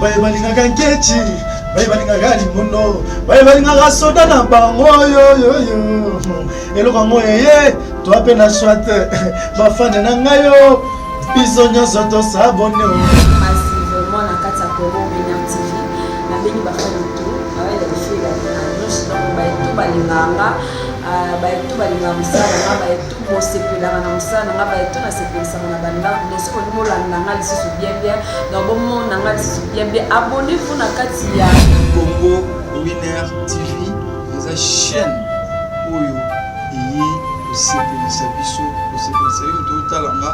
balingaka nketi balingaka limono balingaka soda na bango yo eloko yango yeye toa mpe na swate bafane na ngai yo biso nyonso tosabone massivement na kati ya Congo Winner TV nabengi bafane tu awaelefila bayetu balinganga bayetu balingaka mosala nga bayetu bosepelaka na mosala nga bayetu nasepelisaka na bandako donc soki olingi olanda nga lisusu bien donc bomona nga lisusu bien abonnez-vous na kati ya Congo Winner TV eza chaîne oyo eye kosepelisa biso kosepelisa yo totalanga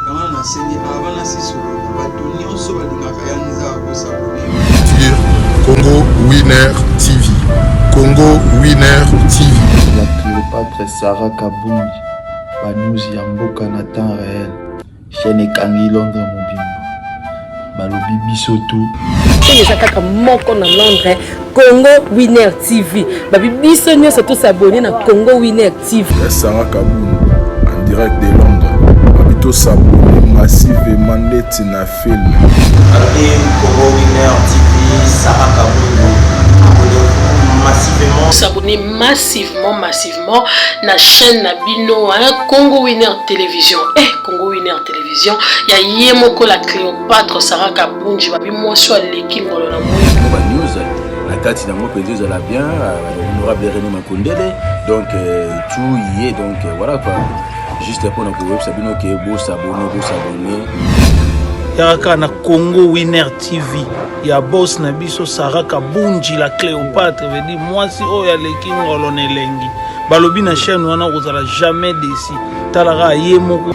yango na sengi ava na sisolo bato nyonso balingaka ya nzaka kosabone Congo Winner TV. Congo Winner TV. La Cléopâtre Sarah Kabundi, Banous Yamboka na temps réel, chaîne Kangi Londres Mobimba, Balobi Bisoto. C'est kaka moko na Londres, Congo Winner TV. Babi biso nyonso to s'abonner na Congo Winner TV. Sarah Kabundi, en direct de Londres. Babito s'abonner massivement net na film. Congo Winner TV, Sarah Kabundi. S'abonner massivement na chaîne Nabino Congo Winner Télévision. Congo Winner Télévision, il y a Yemoko la Cléopâtre Sarah Kabundi, babi moi soit l'équipe dans la news. La carte n'a pas perdu la bien, l'honorable René Makondele. Donc tout y est, donc voilà quoi. Juste pour nous web Sabino qui est beau s'abonner. Yaraka na Congo Winner TV. Ya boss na biso Sarah Kabundi la Cléopâtre veut dire moi si oya leki ngolone lengi. Balobi na chaîne wana ozala jamais déçu. Talara yemoko.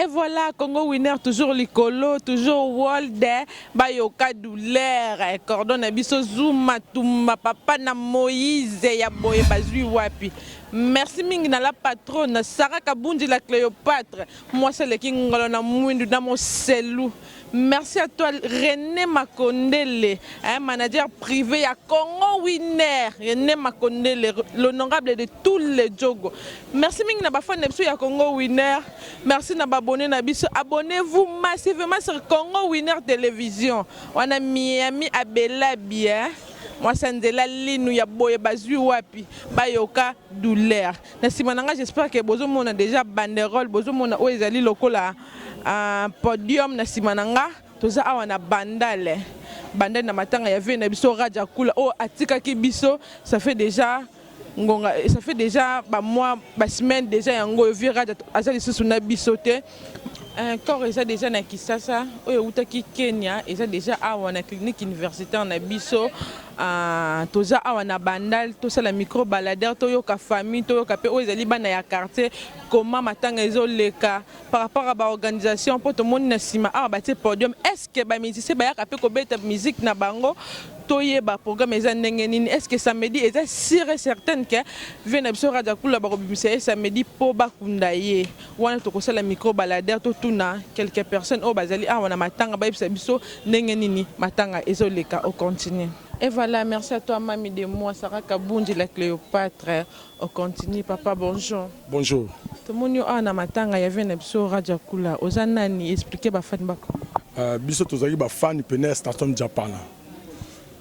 Et voilà, Congo Winner, toujours Likolo, toujours World, Bayoka douleur, cordon Abiso Zuma, Touma, Papa na Moïse, Yaboye Bazui Wapi. Merci Ming na la patronne, Sarah Kabundi la Cléopâtre, moi c'est le King Ngolona Mouindu dans mon selou. Merci à toi René Makondele, manager privé à Congo Winner, René Makondele, l'honorable de tous les jogos. Merci Ming na bafane biso ya Congo Winner. Merci na babonné na biso. Abonnez-vous massivement sur Congo Winner Télévision. On a Miami Abela bien. Moi c'est Ndela Linu ya boye bazui wapi bayoka douleur. Na simananga j'espère que bozo mona déjà banderole, bozo mona o ezali lokola podium na simananga toza awa na bandale. Bandale na matanga ya ve na biso raja kula o atika ki biso ça fait déjà mois, semaine déjà yango vira azali susu na bisote. Encore eza déjà na Kisasa oyo utaki Kenya eza déjà awa na clinique universitaire na biso toza awa na bandal tosa la micro baladeur toyoka famille toyoka pe oyo ezali bana ya quartier comment matanga ezoleka par rapport à ba organisation pour tout monde na sima awa batie podium est-ce que ba musicien ba yaka pe ko beta musique na bango toyeba programme eza ndenge nini est-ce que samedi eza sûr et certain que vena biso radio kula ba ko bimisa samedi po bakunda ye wana to kosala micro baladeur to tuna quelques personnes au bazali awa na matanga ba biso ndenge nini matanga ezoleka au continue. Et voilà, merci à toi, mamie de moi, Sarah Kabundi, la Cléopâtre. On continue, papa, bonjour. Bonjour. Tout le monde a un matanga, il y avait un épisode Radio Kula. Ozanani, expliquez ma fan bako. Biso tozali ba fan pene station Japan.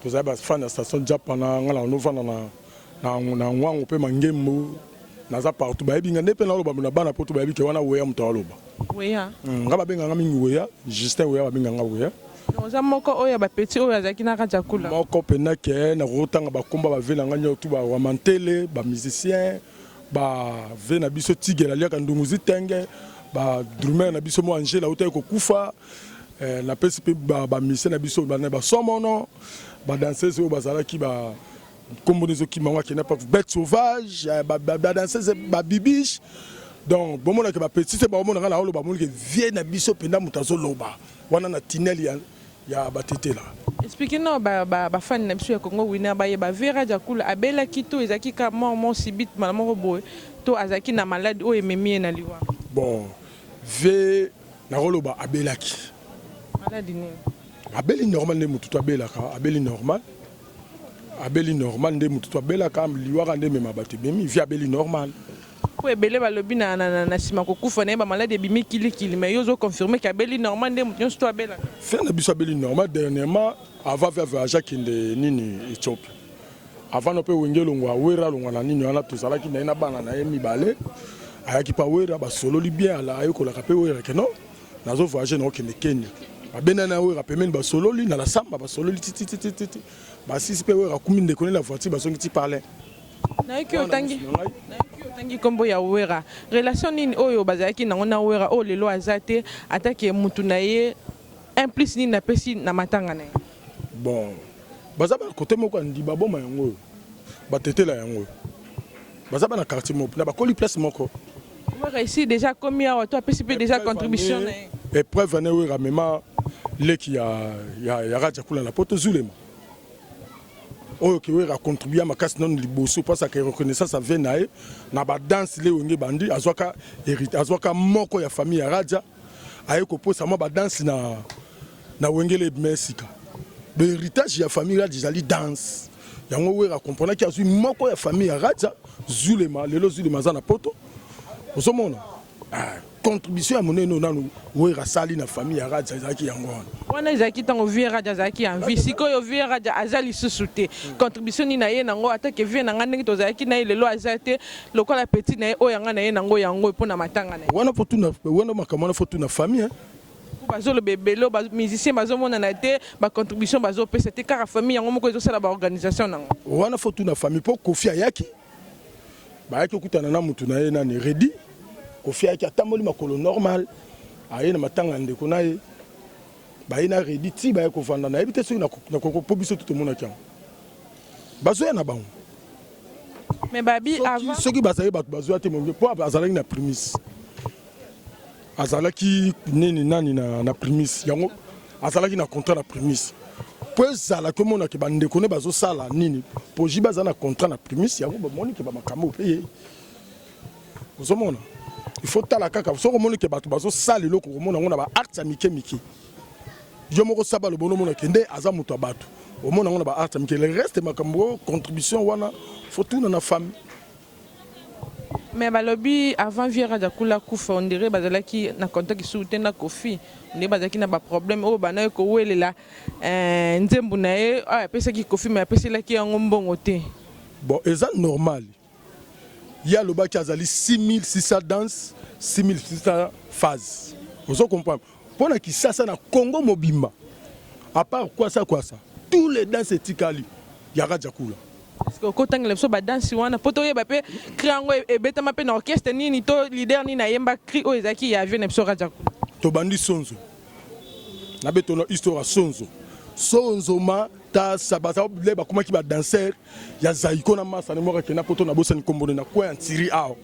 Tozali ba fan station Japan ngala nova na ngwango pe mangemo naza partout ba ebinga ne pe na loba na bana poto ba ebi ke wana weya mto aloba. Weya. Ngaba benga ngami weya, Justin weya ba benga weya. Oza moko oya ba petit oya zaki na Radio Kula. Moko pena ke na rotanga ba komba ba vela nganya tu ba mantele, ba musicien, ba vena biso tigela liaka ndunguzi tenge, ba drummer na biso mo Angela uta ko kufa. La PCP ba musicien na biso ba somono, ba danseuse o bazala ki ba kombo des qui mangwa ki na pas bête sauvage, ba danseuse ba bibiche. Donc bon mona ke ba petit c'est ba mona na lo ba mona ke vie na biso penda mutazo loba. Wana na tinel ya batete là. Expliquez-nous ba fan na biso ya Congo Winner ba yeba vera jakula abela kito ezaki ka mon sibit malamoko boy to azaki na malade o ememi na liwa. Bon, ve nakoloba abelaki maladi nini abeli normal nde mutu abelaka abeli normal nde mutu abelaka liwaka nde mema bato ebemi vi abeli normal po ebele balobi na nsima kokufa na ye bamaladi ebimi kilikili mais yo ozoconfirme ke abeli normal nde mutu nyonso to abelaka frère na biso abeli normal dernièrement avant via voyage akende nini Éthiopie avant no mpe wenge longwa awera longwa na nini wana tozalaki na ye na bana na ye mibale ayaki mpe awera basololi bien ala ayekolaka mpe wera ke non nazo voyage naokende Kenya babenda na wera pemeni basololi na la samba basololi tititititi basisi mpe wera kumi ndeko ne la voiture bazongi ti parler nayeki otangi nkombo ya wera relation nini oyo bazalaki nango na wera oyo lelo aza te atake mutu na ye implice nini napesi na matanga na ye bon baza bana kote moko andi baboma yango oyo batetela yango oyo baza bana quartier moko na bakoli place moko wera ici déjà komi awa to apesi mpe déjà contribution na ye épreuve ane wera mema leki ya radia kula na poto zulema oyo ke wera contribuer makasi non liboso parce que reconnaissance ave na ye na badanse le wenge bandi azwaka moko ya famille ya radia aye koposa mwa badanse na wengele ebimesika héritage ya famille radia ezali danse yango wera comprenaki azwi moko ya famille ya radia zulema lelo zulema aza na poto ozomona contribution ya monene nanu wera sali na famille ya radia ezalaki yango wana ezalaki ntango vie radia azalaki en vie sikoyo vie radia aza lisusu te contribution nini na ye nango atake vie na nga ndenge tozalaki na ye lelo aza te lokola petit na ye oyo yanga na ye nango yango mpo na matanga na ye wana makambo wana fotu na famille bazoloba ebele musicien bazomonana te bacontribution bazopesa te kaka famille yango moko ezosala baorganisation nango wana fotu na famille mpo kofi ayaki bayaki okutana na mutu na ye nani redi kofi ayaki atamboli makolo normal aye na matanga ya ndeko na ye baye na redi ti baye kovanda nayebi te soki nakoko mpo biso totomonaki yango bazoya na bango mais babi avant soki bazali bato bazoya te monge mpo azalaki na primise azalaki nini nani na primise yango azalaki na contrat na primise po ezalaki omonaki bandeko ne bazosala nini po ji baza na contrat na primise yango bamonike bamakambo mpe ye ozomona il faut tala kaka soki omonike bato bazosala eloko komona yango na baarte ya mike mike yo moko saba lobono omonaki nde aza moto ya bato omona yango na baarte ya mike le reste makambo contribution wana faut tuna na famille mais balobi avant vie radia kula kufa on dirait bazalaki na contact su te na kofi nde bazalaki na baproblème oyo banaye kowelela nzembo na ye oyo apesaki kofi mais apeselaki yango mbongo te bon eza normal ye alobaki azali 6600 danse 6600 phase ozo comprendre mpo na kisasa na Congo mobimba à part kwasa tous les danses etikali ya radia kula okotangela biso badansi wana mpo toyeba mpe cri yango ebetama mpe na orchestre nini to lider nini ayemba cri oyo ezalaki ya vie na biso radia kula tobandi sonzo nabetona histoire sonzo matasa bazale bakomaki badanser ya zaiko na masane moko akenda mpo to nabosani kombone na kwe ya ntiri awa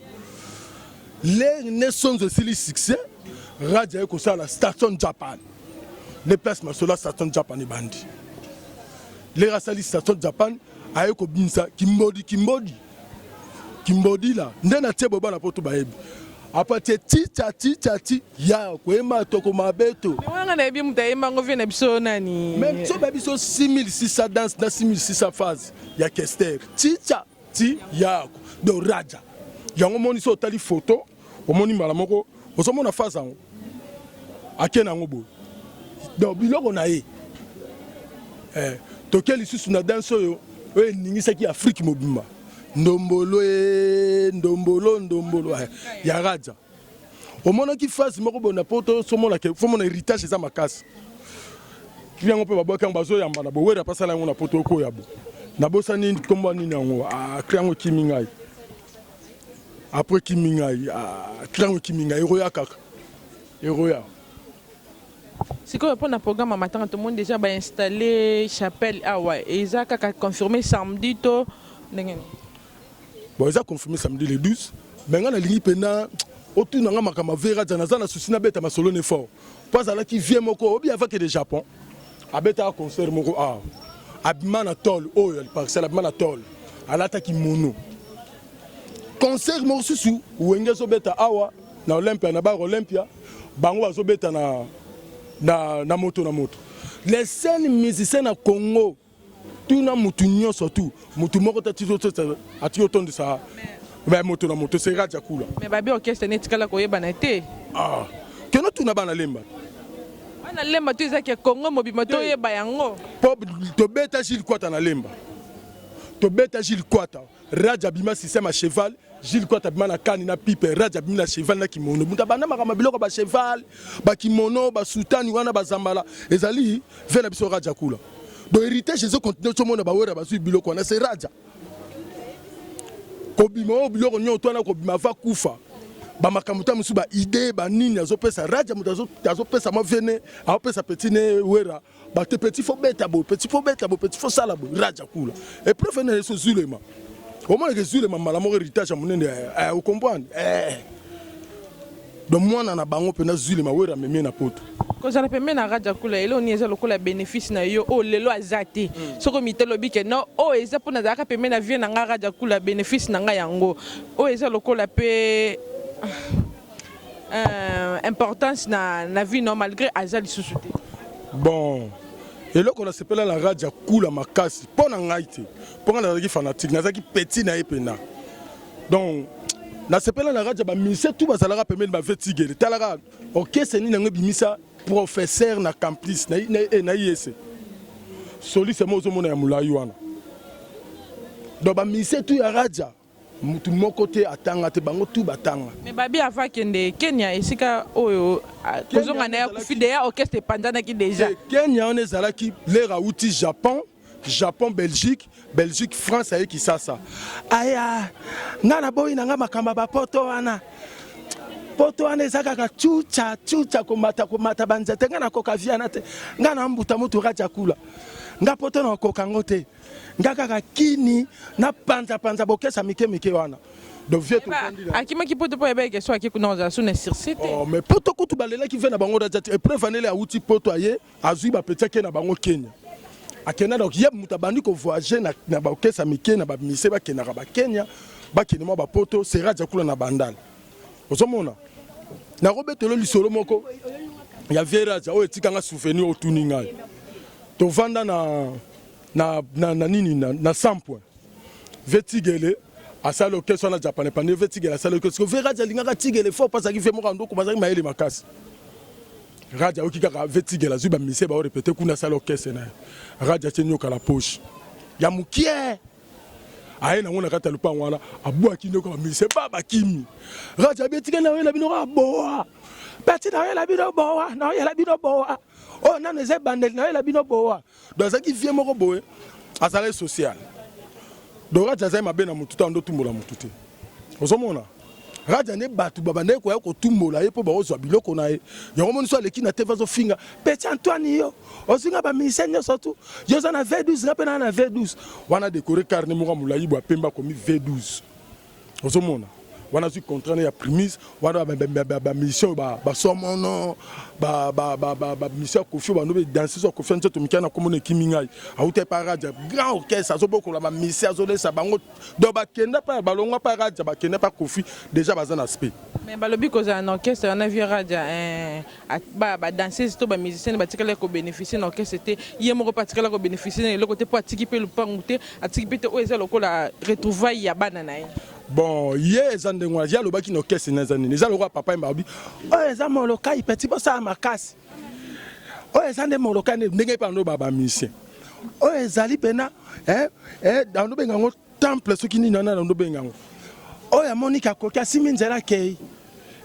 le ne sonzo esili succès radia ekosala station japan le place masola station japan ebandi le rasali station japan aye kobimisa kimbodi la nde na tie boba na poto bayebi apatie ti ya koyemba toko mabeto wanga na yebi mutu ayembango vie na biso nani même so babiso 6600 danse na 6600 phase ya kester ti yako do radia yango moni so otali photo omoni mbala moko ozomona phase yango ake nango boye donc biloko na ye toke lisusu na danse oyo eningisaki Afrique mobimba ndombolo ya radia omonaki phase moko bona poto fomona héritage eza makasi yango mpe babwaki yango bazoyamba na bowera pasala yango na poto okoya bo nabosani nkombo nini yango akri yango ekimi ngai apres ekimi ngai akri yango ekimi ngai eroya kaka eroya sikoyo mpo na programme ya matanga tomoni déjà bainstalle chapelle awa eza kaka confirmé samedi to ndenge bon eza confirmé samedi le 12 mais nga nalingi mpena otuna nga makambo ave radia naza na susi nabeta masolo ne fort mpo azalaki vie moko obi avake de japon abetaka concert moko awa abima na tole oyo parcelle abima na tole alataki mono concert moko susu wenge ezobeta awa na olympia na bar olympia bango bazobeta na moto les scènes musiciens na Congo tout na mutu nyonso tout mutu moko tati otonde sa mais moto na moto c'est Radio Kula mais babi orchestre netikala koyebana te keno tuna bana lemba bana lemba tu ezaki Congo mobima to yeba yango po tobeta Gilles Kwata na lemba tobeta Gilles Kwata Radio bima système à cheval Gilles Kwata bima na kani na pipe Radio bima na cheval na kimono muta bana makama biloko ba cheval ba kimono ba soutani wana ba zambala ezali vela biso Radio Kula do héritage ezo continuer to mona ba wera ba su biloko na c'est Radio kobima biloko nyoto na kobima va kufa ba makamuta musu ba idée ba nini azopesa Radio mutu azopesa mo vene azopesa petit ne wera ba te petit fo beta bo petit fo sala bo Radio Kula et prévenir ce zulema au moins que zulema malamo héritage à monene vous comprenez donc moi na bango pena zulema wera meme na poto kozala pembe na Radio Kula elo ni eza lokola bénéfice na yo o lelo azate soko mitelo bike no o eza pona zaka pembe na vie na nga Radio Kula bénéfice na nga yango o eza lokola pe importance na vie non malgré azali sous-souté bon et là qu'on a s'appelle la Radio Kula makasi pona ngaite pona na fanatique na zaki petit na epena donc na s'appelle la radio ba ministère tout bazala pembe ba vetigele talaka OK c'est ni ngo bimisa professeur na campus na IEC soli c'est mozo mona ya mulayi wana donc ba ministère tout ya radio mutu moko te atanga te bango tout batanga mais babi ava kende Kenya esika oyo kozonga na ya kufidea orchestre pandana ki déjà Kenya on ezala ki lera uti Japon Belgique France aye kisasa aya ngana boyi nanga makamba ba poto wana ezaka ka chucha komata banzete ngana koka viana te ngana mbuta mutu Radio Kula nga poto na kokango te ngaka ka kini na panza bokesa mike wana donc vieux tout akima ki poto po ebeke so akikuna za suna sirsite oh mais poto kutu balela ki vena bango radio et prévenir a uti poto aye azui ba peteke na bango Kenya akena donc yeb mutabandi ko voyager na ba okesa mike na ba mise ba kena ba Kenya ba kinema ba poto c'est Radio Kula na bandal ozomona na robetelo lisolo moko ya vieux radio o etikanga souvenir otuninga to vanda na nini na 100 points vetigele asalo keso na japonais pane vetigele asalo keso ve radio linga tigele faut pas arriver mo rando ko bazaki maele makasi radio okika vetigele zuba mise ba répéter kuna salo keso na radio tenyoka la poche ya mukie aye na ngona kata lupa ngwana abu akinde ko mise baba kimi radio betigele na wela bino ka boa peti na wela bino boa na wela bino boa oh non les bandel na wela bino boa donc ça qui vient moko boe azale social donc radio za mabe na mututa ndo tumbola mutute ozomona radio ne batu baba ne ko ya ko tumbola yepo ba ozwa biloko na ye yango moni so leki na teva zo finga Petit Antoine yo ozinga ba misenya surtout yo za na V12 rapena na V12 wana décorer carnet moko mulayi bo pemba komi V12 ozomona wana su contrat ya primise wana ba mission ba somono ba mission kofi ba no be danser so kofi nto mikana komone kimingai auté pa radio grand orchestre azoboko la ba mission azolesa bango do ba kenda pa balongwa pa radio ba kenda pa kofi déjà bazana aspect mais balobi koza na orchestre na vie radio ba danser to ba musicien ba tikala ko bénéficier na orchestre te yemo ko patikala ko bénéficier le côté pour atikiper le pangoute atikiper te o eza lokola retrouvaille ya bana na ye bon ye zande ngwa ya lobaki no kese na zani neza lokwa papa mbabi o eza moloka ipeti bosa makasi o eza nde moloka ndenge pa ndo baba mission o ezali pena ndo bengango temple soki ni nana ndo bengango o ya monika kokia siminzela kei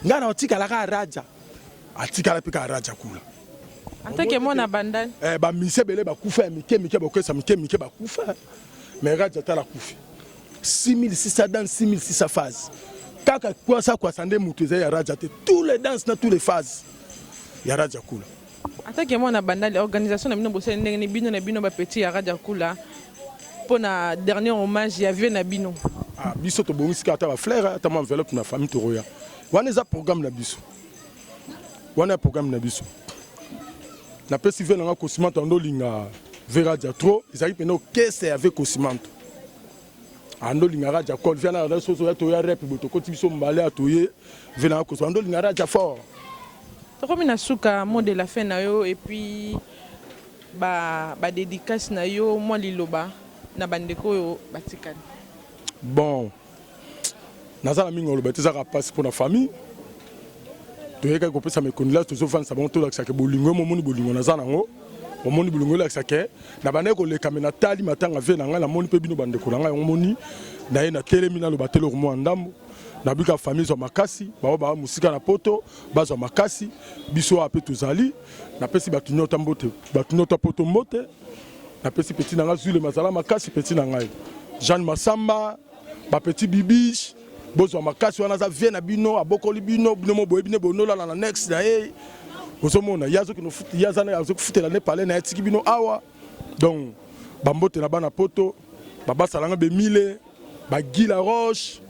ngana otikala ka raja atikala pika raja kula atake mona bandani ba mission bele ba kufa mike ba kwesa mike ba kufa mais raja tala kufi 6600 dans 6600 phases. Kaka quoi ça sande mutuze ya radio tous les danses na tous les phases. Ya Radio Kula. Atake moi na bandali organisation na bino bosel ndenge ni bino na bino ba petit ya Radio Kula pour na dernier hommage ya vie na bino. Ah biso to bongisi ka ta ba frère ta ma enveloppe na famille Toroya. Wana za programme na biso. Wana programme na biso. Na pesi ve na Cosimanto ndo linga Vera Dia trop, ils arrivent maintenant qu'est-ce avec Cosimanto. Ando lingara ja kol vient na soso ya to ya rep boto ko tibiso mbale atoye vena ko so ando lingara ja fort tokomi na suka mot de la fin na yo et puis ba dédicace na yo mwa liloba na bandeko oyo batikani. Bon, nazala mingi oloba tezaka passe pour la famille. Toyeka ko pesa me konila to sofan sa bon to laksa ke bolingo mo moni bolingo nazana ngo. Mo moni bolingo laksa ke na bandeko le kamena tali matanga ve na nga na moni pe bino bandeko na nga moni na ye na telemi na lo batelo ko mo ndambo. Na bika famille zo makasi ba musika na poto bazo makasi biso ape tozali na pesi batunyota mbote batunyota poto mbote na pesi petit na nga zule mazala makasi petit na ngai Jeanne Massamba ba petit bibiche bozo makasi wana za vie na bino abokoli bino bino mo boye bino bonola na next na ye bozomona yazo kino futi yazana yazo kufutela ne parler na etiki bino awa donc ba mbote na bana poto baba salanga be mille ba Gila Roche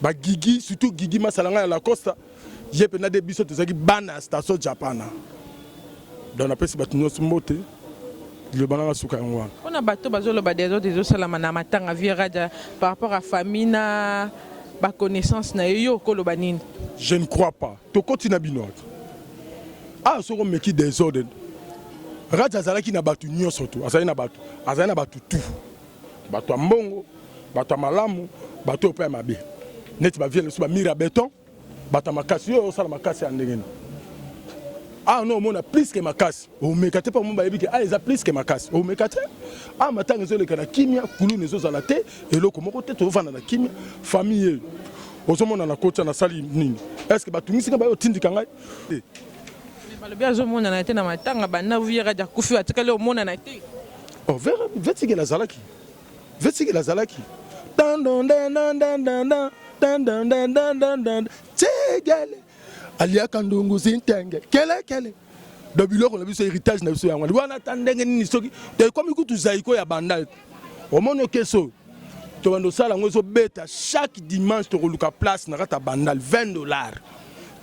ba Gigi surtout Gigi masalanga ya la Costa yepe na de biso tezaki bana station Japana donc na pesi batunyo smote le banana suka ngwa on a bateau bazolo ba des autres salama na matanga viraja par rapport à famille na ba connaissance na yo ko lo banini. Je ne crois pas to continue bino ah so ko meki des ordres raja zalaki na batu nyonso to azali na batu tout batu mbongo batu malamu batu pe mabe net ba vielle so ba mira béton batu makasi yo sala makasi andengena ah non on a plus que makasi o mekate pa mumba yebiki ah eza plus que makasi o mekate ah matanga zo le kana kimia kulu nezo zala te eloko moko te to vana na kimia famille ozomona na kocha na sali nini est-ce que batu misika ba yo tindika ngai balobi azomona na te na matanga bana vira ja kufi atikale omona na te oh vera vetike la zalaki dan dan dan dan dan dan dan dan dan dan dan dan tegele alia kandungu zintenge kele do biloko na biso héritage na biso yango wana tandenge nini soki te comme ikutu zaiko ya bandal omono keso to bando sala ngozo beta chaque dimanche to koluka place na kata bandal $20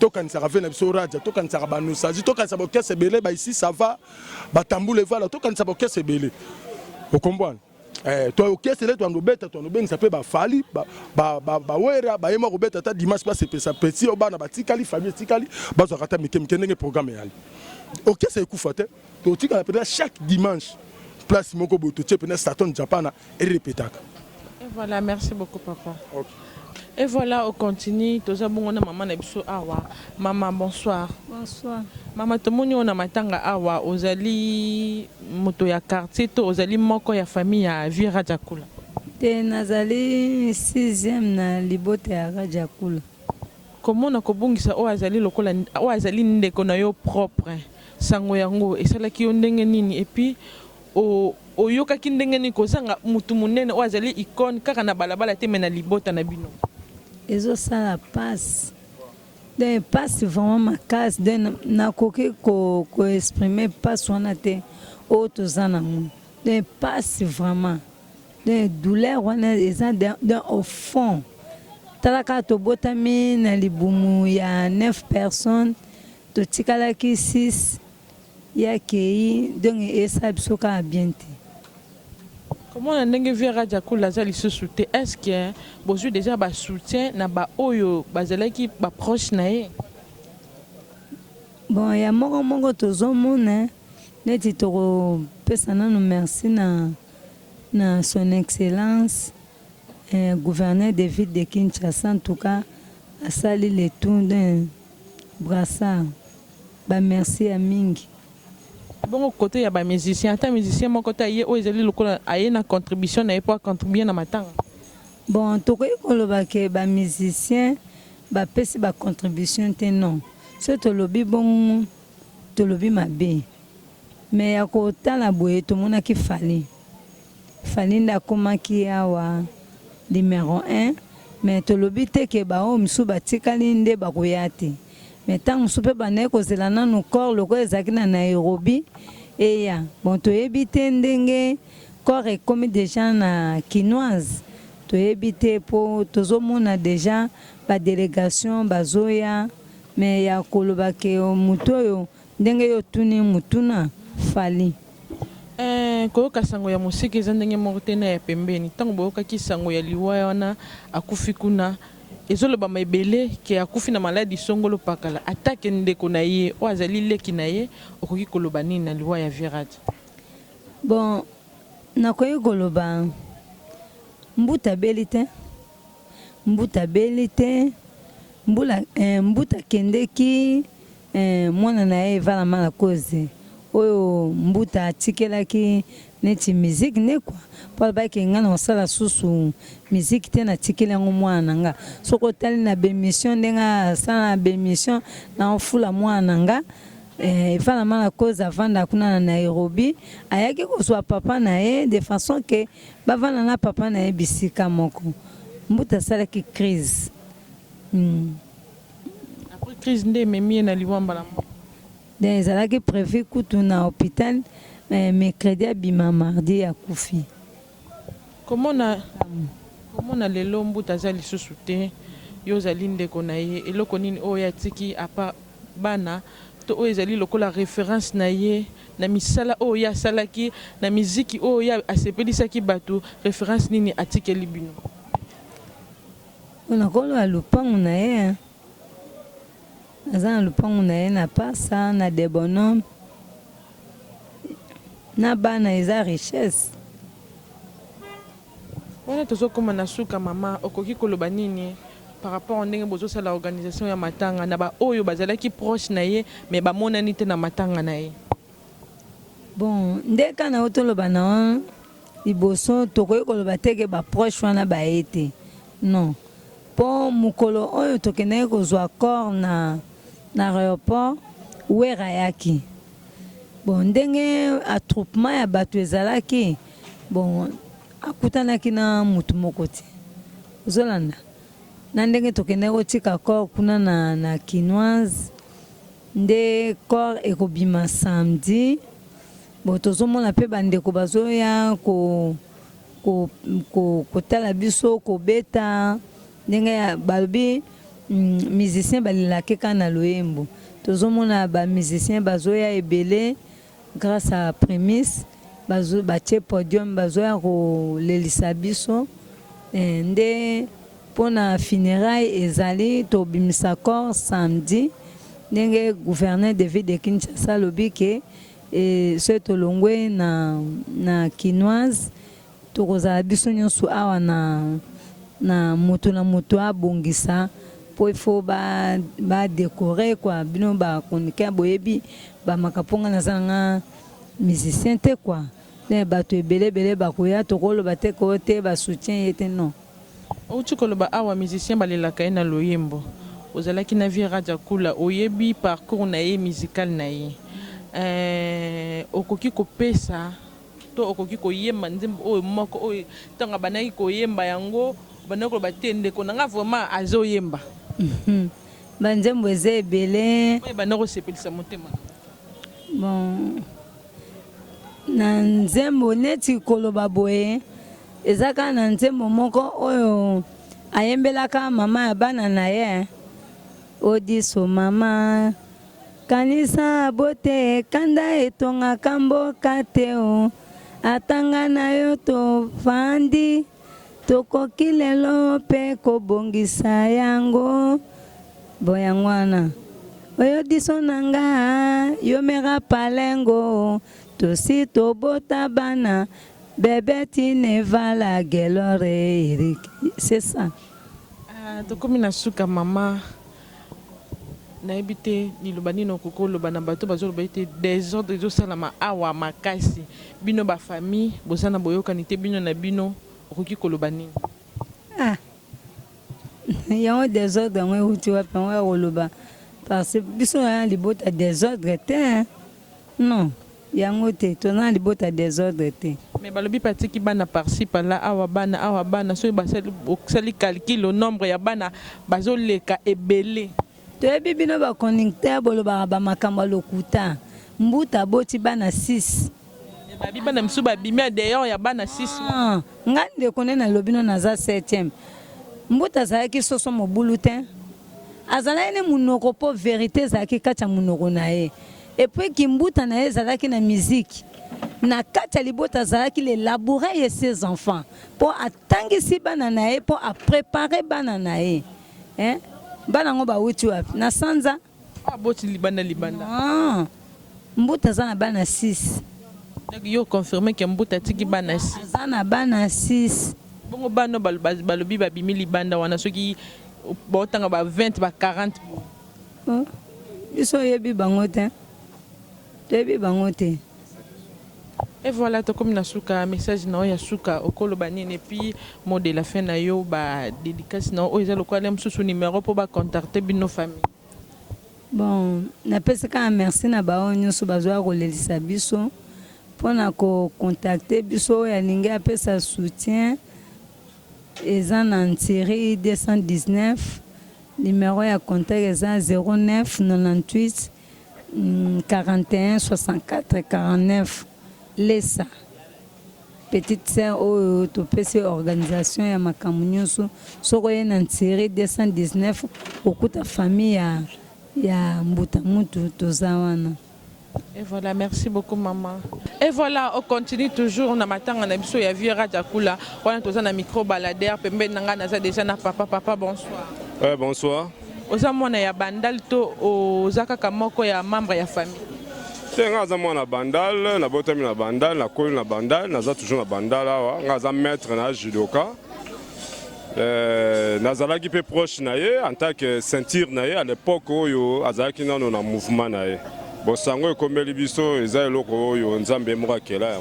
to kanisaka ve na biso raja to kanisaka banusaji to kanisaka bokese belé ba ici ça va batambule vala to kanisaka bokese belé okombwana toi ok c'est là toi no beta toi no ben ça peut ba fali ba wera ba yema ko beta ta dimanche pas c'est ça petit obana ba tikali famille tikali ba zo kata mike ndenge programme yali ok c'est ku fate to tika la chaque dimanche place moko boto tchepena Saturn Japana et répétaka. Et voilà, merci beaucoup papa. OK. Et voilà, on continue. Toza bongona maman na biso awa. Maman bonsoir. Bonsoir. Maman tomoni ona matanga awa ozali moto ya quartier to ozali moko ya famille ya Vie Rajakula. Te nazali 6e na libote ya Rajakula. Comment na kobungisa o azali lokola o azali ndeko na yo propre. Sango yango esalaki yo ndenge nini et puis o yokaki ndenge nini kozanga mutu munene o azali icône kaka na balabala te mena libota na bino. Ezo sala passe. De passe vraiment ma casse de na koke ko exprimer passe wana te o tozana mu. De passe vraiment. De douleur wana eza d'un au fond. Talaka to botami na libumu ya 9 personnes to tikalaki 6 ya kei donc esa bisoka bien te. Comment on a vu Rajakula zali sous-souté? Est-ce que vous déjà ba soutien na ba oyo bazalaki ba proche na ye? Bon ya moko tozomona neti to pesa nanu merci na son excellence gouverneur de ville de Kinshasa en tout cas a sali le tour d'un brassard. Ba merci à mingi. Bon côté ya ba musicien, ta musicien mon côté ye o ezali lokola aye na contribution na pour contribuer na matanga. Bon to ko koloba ke ba musicien ba pesi ba contribution te non. C'est to lobi bon to lobi mabe. Mais ya ko tala boye to mona ki fali. Fali nda koma ki awa numéro 1 mais to lobi te ke ba o msu ba tikali nde ba koyate. Mais tant que soupe bané ko zelana no corps loko ezaki na Nairobi et ya bon to ebité ndenge corps est comme déjà na quinoise to ebité po tozomona déjà ba délégation bazoya mais ya koloba ke mutoyo ndenge yo tuni mutuna fali koyoka sango ya musiki eza ndenge moko te na ya pembeni ntango boyoka ki sango ya liwa wana akufi kuna ezoloba maebele ke akufi na maladi songolo pakala atake ndeko na ye o azali leki na ye okoki koloba nini na liwa ya virage. Bon, nakoki koloba mbuta beli te, mbuta beli te, mbuta kendeki mwana na ye evala mala koze oyo mbuta atikelaki neti musique ne kwa pa ba ke ngana osala susu musique te na tikela yango mwana nga soko tali na bemission ndenga sala bemission na ofula mwana nga evala mala koze avanda kuna na Nairobi ayaki kozwa papa na ye de façon que bavana na papa na ye bisika moko mbuta salaki crise. Après crise nde memie na liwamba la mo. Den ezalaki prévu kutu na hôpital mercredi abima mardi ya kufi. Comment na lelo mbuta azali lisusu te yo ozali ndeko na ye eloko nini oyo atiki apa bana to oyo ezali lokola référence na ye na misala oyo asalaki na miziki oyo asepelisaki bato référence nini atikeli bino? Nakoloba lupangu na ye aza na lupangu na ye na pasa na de bonhomme na bana eza richesse. Wana tozokoma na suka mama okoki koloba nini par rapport ndenge bozosala organisation ya matanga na ba oyo bazalaki proche na ye mais bamonani te na matanga na ye? Bon, ndeka na otoloba na liboso tokoki koloba teke baproche wana baye te non po mokolo oyo tokendaki kozwa corps na aéroport wera yaki. Bon, ndenge attroupement ya bato ezalaki bon akutanaki na mutu moko te ozolanda na ndenge tokendaki kotika corps kuna na Kinoise nde corps ekobima samedi. Bon, tozomona mpe bandeko bazoya kotala biso kobeta ndenge balobi musicien balelaki kaka na loyembo. Tozomona ba musicien bazoya ebele grâce à Prémisse batie podium bazoya kolelisa biso nde mpona funérailles ezali tobimisa corps samedi ndenge gouverneur de ville de Kinshasa alobi ke soki tolongwe na Kinoise tokozala biso nyonso awa na moto abongisa po ifo badekore kwa bino bakonika boyebi bamakaponga nazalanga musicien te kwa ne bato ebelebele bakoya tokoloba te ko te basoutien ye te non. Outi koloba awa musicien balelaka ye na loyembo ozalaki na vie radio kula oyebi parcours na ye musical na ye okoki kopesa to okoki koyemba nzembo oyo moko oyo ntango banaki koyemba yango bandako koloba te ndeko nanga vraiment azoyemba banzembo eza ebele oyo bandako kosepelisa motema? Bon, na nzembo neti koloba boye eza kaka na nzembo moko oyo ayembelaka mama ya bana na ye odiso mama kanisa bote kanda etongaka mboka te o atanga na yo tofandi tokoki lelo mpe kobongisa yango boyango wana oyo diso na nga yomera palengo tosi tobota bana bebeti nevala gelore Eric. C'est ça. Tokomi na suka mama nayebi te liloba nini okoki oloba na bato bazoloba ete désordre ezosalama awa makasi bino bafamille boza na boyokani te bino na bino okoki koloba nini? Yango désordre yango euti wapi yango ya koloba parce que biso na libota désordre te non yango te tona libota désordre te. Mais balobi patiki bana par-ci par-là awa bana soki basali calcul au nombre ya bana bazoleka ebele toyebi bino baconnecteur bolobaka bamakambo ya lokuta mbuta boti bana 6 babi bana misu babimi ya dehors ya bana 6 ngai ndeko nde nalobi no naza 7e mbuta azalaki soso mobulu te azalaki ne munoko mpo vérité ezalaki kati ya munoko na ye epuis kimbuta na ye ezalaki na miziki na kati ya libota azalaki le labourer ye ses enfants mpo atangisi bana na ye mpo aprépare bana na ye bana ngo bauti wapi na sanza boti libanda mbuta za na bana 6 yo confirmer que mbuta tiki bana 6 za na bana 6 bongo bano balobi babimi libanda wana soki baotanga ba 20 ba 40 biso yebi bango te toyebi bango te. Et voilà, tu comme nasuka message na ya suka okolo banine et puis mot de la fin na yo ba dédicace na o ezalo kwa lem susu numéro pour ba contacter bino famille. Bon, na pesa ka merci na ba onyo so bazwa ko lelisa biso pona ko contacter biso ya ninga apesa soutien eza na Thierry 219 numéro ya contact eza 09 98 41 64 49 Lesa petite sœur au topesi organisation ya makamunyoso soko ye na Thierry 219 okuta famille ya mbuta mutu tozawana. Et voilà, merci beaucoup maman. Et voilà, on continue toujours na matanga na biso ya Viera Jakula. On toza na micro baladeur pembe nanga naza déjà na papa bonsoir. Bonsoir. Oza mona ya bandal to ozaka kamoko ya membre ya famille. Ngaza mwana bandal na botami na bandal na koli na bandal naza toujours na bandal awa ngaza maître na judoka. Nazalaki pe proche na ye en tant que ceinture na ye à l'époque oyo azalaki nano na mouvement na ye. Bosango ekomeli biso eza eloko oyo nzambe mokakela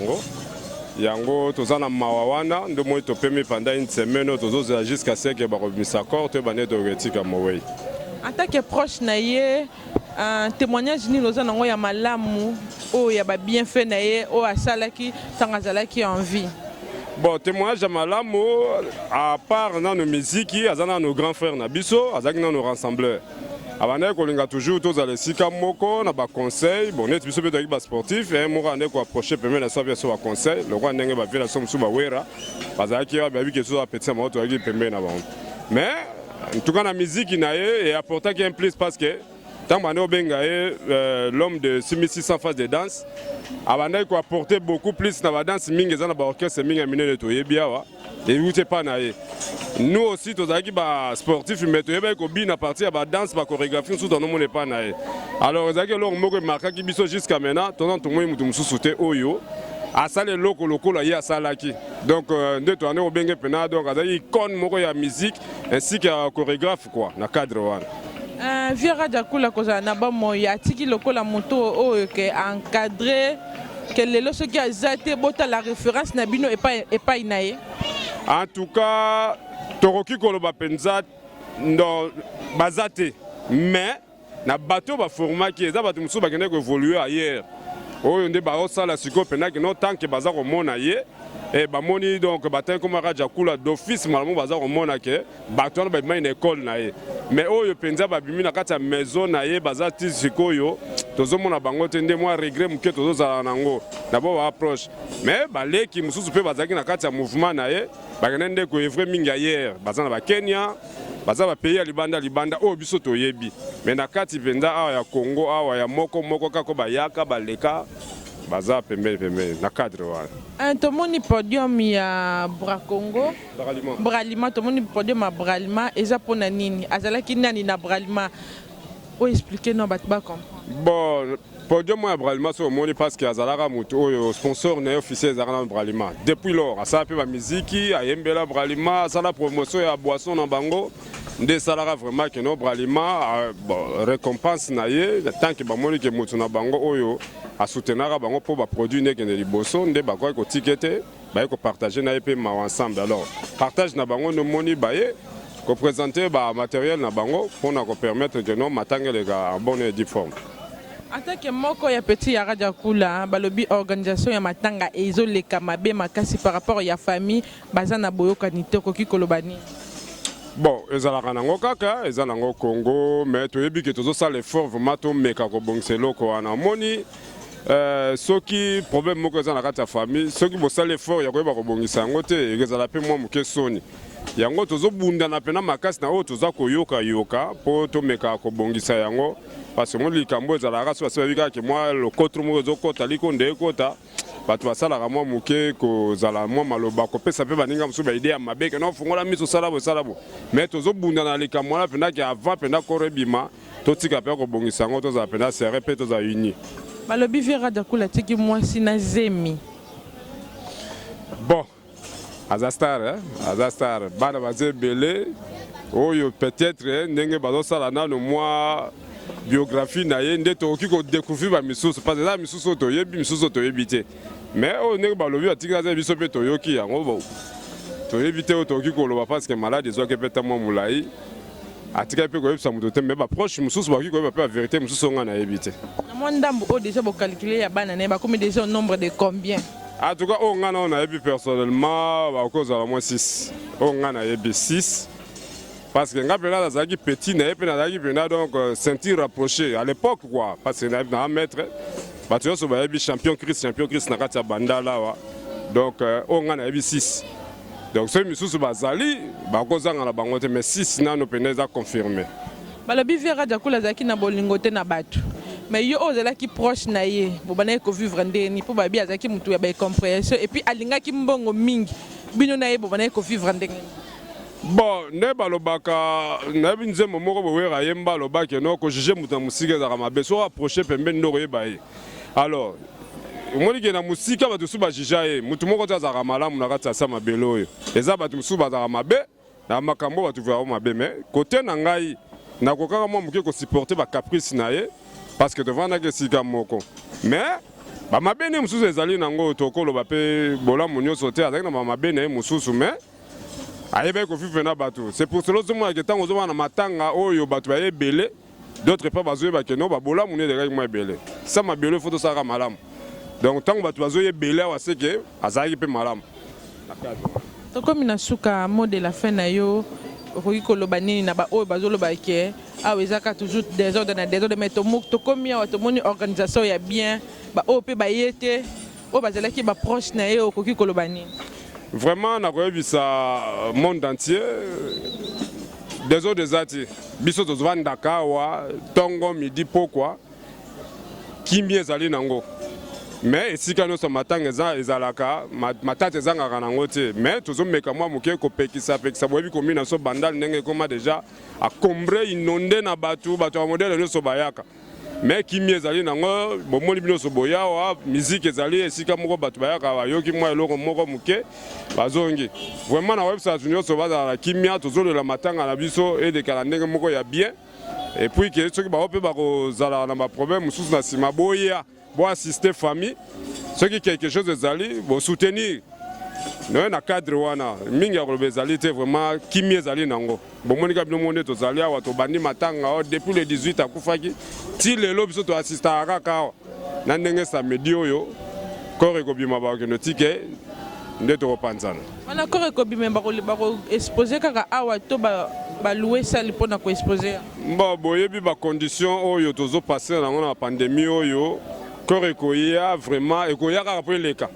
yango toza na mawa wana ndo moi topemi pendant une semaine tozozela jusqu'à ce que bakobimisa corps to bane toketika mowei. En tant que proche na ye un témoignage ni loza nango ya malamu o ya ba bienfait na ye o asalaki tanga zalaki en vie. Bon, témoignage ya malamu à part na no musique azana no grand frère na biso azaki na no rassembleur. Abana kolinga toujours tozala sika moko na ba conseil bon net biso beto ba sportif et moko ande ko approcher pembe na sabe so ba conseil le roi ndenge ba vela somme so ba wera bazaki ba bi ke so a petit moto aki pembe na ba. Mais en tout cas la musique na ye et apporter qui un plus parce que tant bano benga l'homme de 6600 phases de danse abana ko apporter beaucoup plus na ba danse mingi za na ba orchestre mingi minene to yebiawa et vous pas na ye. Nous aussi, tous les sportifs, mais tu es à partir de la danse, la chorégraphie, tout le monde n'est pas naïf. Alors, les gens qui marquent qui sont jusqu'à maintenant, tout le monde est soutenu Oyo. À ça, les locaux, il y a ça là qui. Donc, deux tournées au Bengue Pena, donc, il y a icône, il y a musique, ainsi qu'un chorégraphe, quoi, dans le cadre. Viera Jakula, il y a tiki loko la moto qui est encadré, que les lois qui a zaté, la référence Nabino et pas inaye. En tout cas, Toroki Koloba Penza, non, Bazate, mais na bateau ba format qui est là, bateau muso bagene ko évoluer ailleurs. Oh, on débat ça la siko pena que non tant que bazar au monde ailleurs et ba moni donc batin comme Raja Kula d'office malamu bazar au monde que bateau ba une école na ye. Mais oh yo penza ba bimi na kata maison na ye bazati siko yo. Tozo mona bango tende moi regret muke tozo za nango. Na bo approche. Mais ba leki mususu pe bazaki na kata mouvement na ye. Bagenende ko evre mingi ailleurs bazana ba Kenya baza ba pays ya libanda o biso to yebi mais na kati penda awa ya Congo awa ya moko kako bayaka baleka baza pembe na cadre wana tomoni podium ya Bracongo Bralima tomoni podium ya Bralima eza pona nini azalaki nani na Bralima o expliquer non ba comprendre. Bon podium ya Bralima so moni parce que azalaka mutu oyo sponsor na officiel ezalaka na Bralima depuis lors asala pe ba muziki ayembela Bralima asala promotion ya boisson na bango nde salaka vraiment que no Bralima récompense na ye tant que ba moni que mutu na bango oyo a soutenaka bango pour ba produit ndeke ne liboso nde ba ko tikete ba ko partager na pe ma ensemble alors partage na bango no moni ba ye ko présenter ba matériel na bango pour na ko permettre que no matanga les gars en bonne et due forme. En tant que moko ya petit ya Raja Kula balobi organisation ya matanga ezoleka mabe makasi par rapport ya famille bazana boyoka nité koki kolobani. Bon, ezalaka nango kaka ezanango Congo mais toyebi ke tozo sala effort vraiment to meka ko bongselo ko ana moni soki problème moko ezana kati ya famille soki bo sala effort ya koyeba ko bongisa yango te ezala pe mwa muke soni yango tozobunda na pena makasi na oyo toza koyoka yoka po tomeka kobongisa yango parce que mo likambo ezalaka so basebabi kaka mwa lokotro moko ezokota liko nde ekota bato basalaka mwa moke kozala mwa maloba kopesa mpe baninga mosusu baide ya mabe ke naofungola miso osala bo me tozobunda na likambo wana mpendaki avant mpenda koro ebima totika mpe kobongisa yango tozala mpenda sere mpe tozala uni balobi Vera Jakula tiki mwasi na zemi bon aza star bana baza ebele oyo peut-être ndenge bazosala nano mwa biographie na ye nde tokoki kodécouvrir bamisusu parce que eza misusu oyo toyebi misusu oyo toyebi te mais oyo ndenge balobi batikila aza biso mpe toyoki yango toyebi te oyo tokoki koloba parce que malade ezwaki mpe ta mwa molai atikali mpe koyebisa moto te mais baproche mosusu bakoki koyeba mpe baverité mosusu onga nayebi te na mwa ndambo oyo déjà bocalcule ya bana na ye bakomi déjà au nombre de combien en tout cas oyo nga na oyo nayebi personnellement bakozala mwa 6 oyo nga nayebi 6 parce que nga pena nazalaki petit na ye mpe nazalaki pena donc ceinture rapproché à l'époque quoi parce que nayebi na maître bato nyonso bayebi champion Christ na kati ya bandala awa donc oyo nga nayebi 6 donc soki misusu bazali bakozanga na bango te mais 6 nano pena eza confirmé balobi Vera Jakula azalaki na bolingo te na bato mais yo oyo ozalaki proche na ye bobanaki kovivre ndeni mpo babi azalaki motu ya bacompréhension et puis alingaki mbongo mingi bino na ye bobanaki kovivre ndenge bon nde balobaka nayebi nzembo moko bowera ye mba alobaki no kojuge moto na mosika ezalaka mabe so approche pembeni nde okoyeba ye alors omoni ke na mosika bato mosusu bajija ye motu moko te azalaka malamu na kati ya sa mabele oyo eza bato mosusu bazalaka mabe na makambo bato vrao mabe mais kote na ngai nakokaka mwa moke kosupporte bacaprice na ye parce que tovandaki esika moko mais bamabe ne mosusu ezali nango tokoloba mpe bolamu nyonso te azalaki na bamabe na ye mosusu mais ayebaki kovivre na bato c'est pour cela ozomonaka ntango ozomona na matanga oyo bato baye ebele d'autres pas bazoyebake no babolamu ne ezalaki mwa ebele sa mabele fo tosalaka malamu donc ntango bato bazoyebele awa seke azalaki mpe malamu tokomi na suka mot de la fin na yo okoki koloba nini na baoyo bazoloba ke awa ezaka toujours désordre na désordre mais tokomi awa tomoni organisation ya bien baoyo mpe baye te oyo bazalaki baproche na ye okoki koloba nini vraiment nakoyebisa monde entier désordre eza te biso tozovandaka awa ntongo midi pokwa kimia ezali nango mais esika nyonso matanga ezalaka matata ezangaka nango te mais tozomeka mwa moke kopekisa boyebi komina so bandal ndenge ekoma deja akombre inonde na bato ya modele nyonso bayaka mais kimia ezali nango bomoni binoso boyawa miziki ezali esika moko bato bayaka bayoki mwa eloko moko moke bazongi vraiment na website bato nyonso bazala na kimia tozolela matanga na biso edekala ndenge moko ya bien et puis ke soki bao mpe bakozalaka na baproblème mosusu na nsima boya boassiste famille soki quelque chose ezali bosoutenir noye na cadre wana mingi ya koloba ezali te vraiment kimia ezali nango bomonika bino monde tozali awa tobandi matanga awa depuis le 18 akufaki ti lelo biso toassistaka kaka awa na ndenge samedi oyo kore ekobima bakokende tike nde tokopanzana wana kore ekobima bakoexpose kaka awa to balouwe sali mpona koexpose bon boyebi bacondition oyo tozopase nango na pandémie oyo kore ekoya vraiment ekoya kaka mpo eleka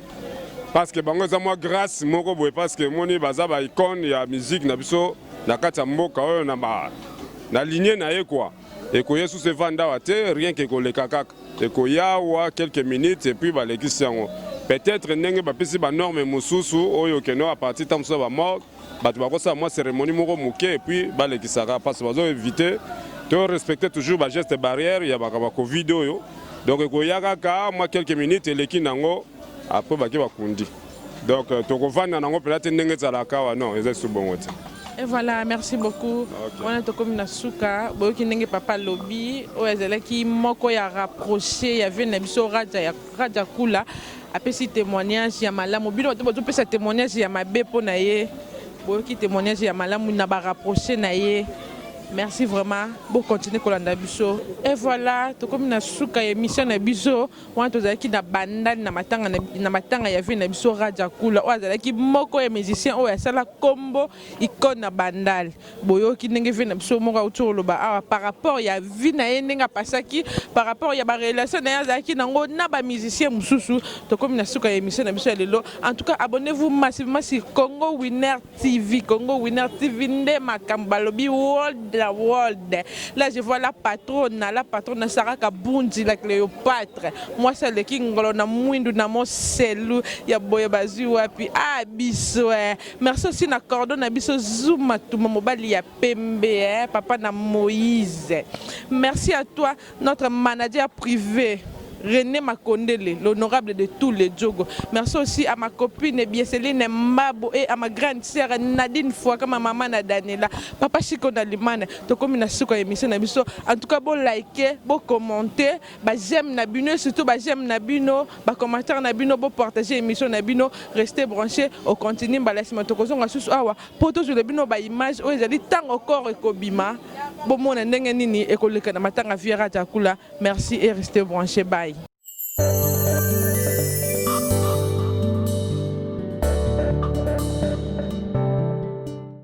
parce que bango eza mwa grâce moko boye parce que moni baza baicone ya musique na biso na kati ya mboka oyo na lignée na ye quoi ekoya susu evanda awa te rien ke ekoleka kaka ekoya awa quelques minutes et puis balekisi yango peut-être ndenge bapesi banorme mosusu oyo keno a partir ntango mosusu ya bamort bato bakosala mwa cérémonie moko moke et puis balekisaka parce que bazoevite to respecter toujours bageste barrière ya bakaba covid oyo donc ekoya kaka mwa quelques minutes eleki nango après baki bakundi donc tokovanda nango mpena te ndenge ezalaka awa non eza esu bongo te. Et voilà, merci beaucoup. On a tokomi na suka, boyoki ndenge papa lobi, oyo ezalaki moko ya rapproché, ya ve na biso Raja Jakula, apesi témoignage ya malamu. Bino bato bazopesa témoignage ya mabe mpo na ye, boyoki témoignage ya malamu na ba rapproché na ye. Merci vraiment. Bon continuer kolanda biso. Et voilà, to comme na suka émission na biso, on to zaki na bandal na matanga ya vie na biso Radio Kula. O zaki moko ya musicien o ya sala combo icône na bandal. Boyo ki ndenge vie na biso moko autour lo ba par rapport ya vie na yenga pasaki par rapport ya ba relation na zaki nango na ba musicien mususu. To comme na suka émission na biso lelo. En tout cas, abonnez-vous massivement sur Congo Winner TV. Congo Winner TV nde makambalobi world. La world. Là, je vois la patronne Sarah Kabundi, la Cléopâtre. Moi, c'est le king na mwindu na mo selu ya boye bazu wapi abiso. Merci aussi na cordon na biso Zoom tout mobali ya Pembe, papa na Moïse. Merci à toi, notre manager privé. René Makondele, l'honorable de tous les Djogo. Merci aussi à ma copine Biesseline Mbabo et à ma grande sœur Nadine Fouaka, ma maman Daniela. Papa Chiko Nalimane, to comme une souka émission Nabiso. En tout cas, bon liker, bon commenter, bah j'aime Nabino, surtout bah j'aime Nabino, bah commentaire Nabino, bon partager émission Nabino, restez branchés au continu, bah laissez-moi te causer, on va sous awa. Poto sur le bino, bah image, oh ils allaient tant encore et kobima. Bon mon nini et koleka na matanga viera jakula. Merci et restez branchés, bye.